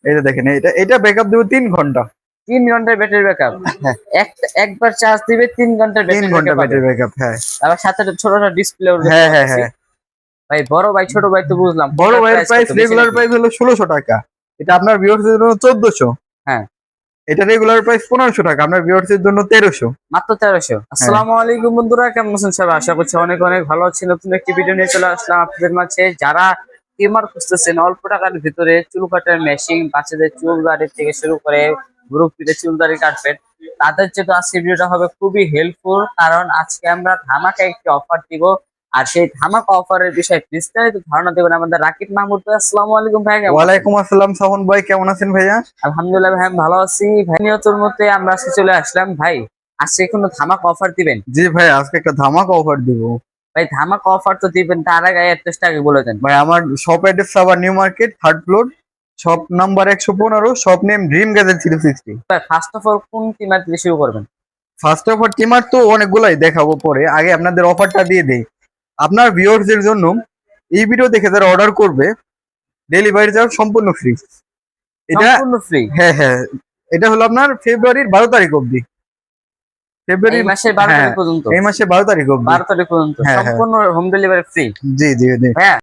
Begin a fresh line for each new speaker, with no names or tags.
এটা দেখেন, এটা ব্যাকআপ দেবো 3 ঘন্টা।
3 ঘন্টার ব্যাটারি ব্যাকআপ।
হ্যাঁ,
একবার চার্জ দিবে 3 ঘন্টার
3
ব্যাটারি
ঘন্টা
ব্যাকআপ পাবে।
Battery backup. হ্যাঁ
আবার সাথে একটা ছোট ডিসপ্লে দেখতে
হ্যাঁ হ্যাঁ
পাচ্ছি।
হ্যাঁ।
ভাই বড় ভাই ছোট ভাই তো বুঝলাম,
বড়
কোনটার
ভাইয়ের
প্রাইস
প্রাইস
কত, বেশি
রেগুলার
নাকি?
প্রাইস হলো 1600 টাকা। এটা আপনার ভিউয়ার্সদের জন্য 1400।
হ্যাঁ,
এটা রেগুলার প্রাইস 1500 টাকা, আপনার ভিউয়ার্সদের জন্য 1300।
মাত্র 1300।
হ্যাঁ
আসসালামু আলাইকুম বন্ধুরা, কেমন আছেন সবাই? আশা করছি অনেক অনেক ভালো আছেন। নতুন একটি ভিডিও নিয়ে চলে আসলাম আপনাদের মাঝে। যারা ট্রিমার খুঁজতেছেন অল্প টাকার ভিতরে, চুল কাটার মেশিন, বাচ্চাদের চুল দাড়ি থেকে শুরু করে গ্রুপিতে চুল দাড়ি কাটবেন, তাদের জন্য আজকে ভিডিওটা হবে খুবই হেল্পফুল। কারণ আজকে আমরা ধামাকা একটি অফার দিব। আর সেই ধামাকা অফারের বিষয়ে বিস্তারিত ধারণা দেবেন আমাদের রাকিব মাহমুদ ভাই। আসসালামু আলাইকুম ভাই, কেমন আছেন?
ওয়ালাইকুম আসসালাম সাহন ভাই, কেমন আছেন ভাইয়া?
আলহামদুলিল্লাহ ভাই, আমি ভালো আছি ভাই। নিয়তের মধ্যে আমরা আজকে চলে আসলাম ভাই। আজকে কোনো ধামাকা অফার দিবেন?
জি ভাই, আজকে একটা ধামাকা অফার দিব।
ভাই ধামাকা অফার তো দিবেন, তার আগে অ্যাড্রেসটা আগে বলে দেন।
ভাই আমার shop address Savar new market, 3rd floor, shop number 115, shop name dream gadget 360।
ভাই ফার্স্ট অফ অল কোন টিমার দিয়ে শুরু করবেন?
ফার্স্ট অফার টিমার তো অনেকগুলাই দেখাবো, পরে আগে আপনাদের অফারটা দিয়ে দেই। আপনার ভিউয়ার্সদের জন্য এই ভিডিও দেখে যারা অর্ডার করবে, ডেলিভারি চার্জ সম্পূর্ণ ফ্রি। এটা
সম্পূর্ণ ফ্রি?
হ্যাঁ হ্যাঁ, এটা হলো আপনার ফেব্রুয়ারির 12 তারিখ অবধি।
এই
ফেব্রুয়ারি,
মাসের 12
হ্যাঁ
তারিখ পর্যন্ত?
এই মাসের 12 তারিখ অবধি।
12 তারিখ পর্যন্ত
হ্যাঁ হ্যাঁ,
সম্পূর্ণ হোম ডেলিভারি ফ্রি?
জি জি জি।
হ্যাঁ,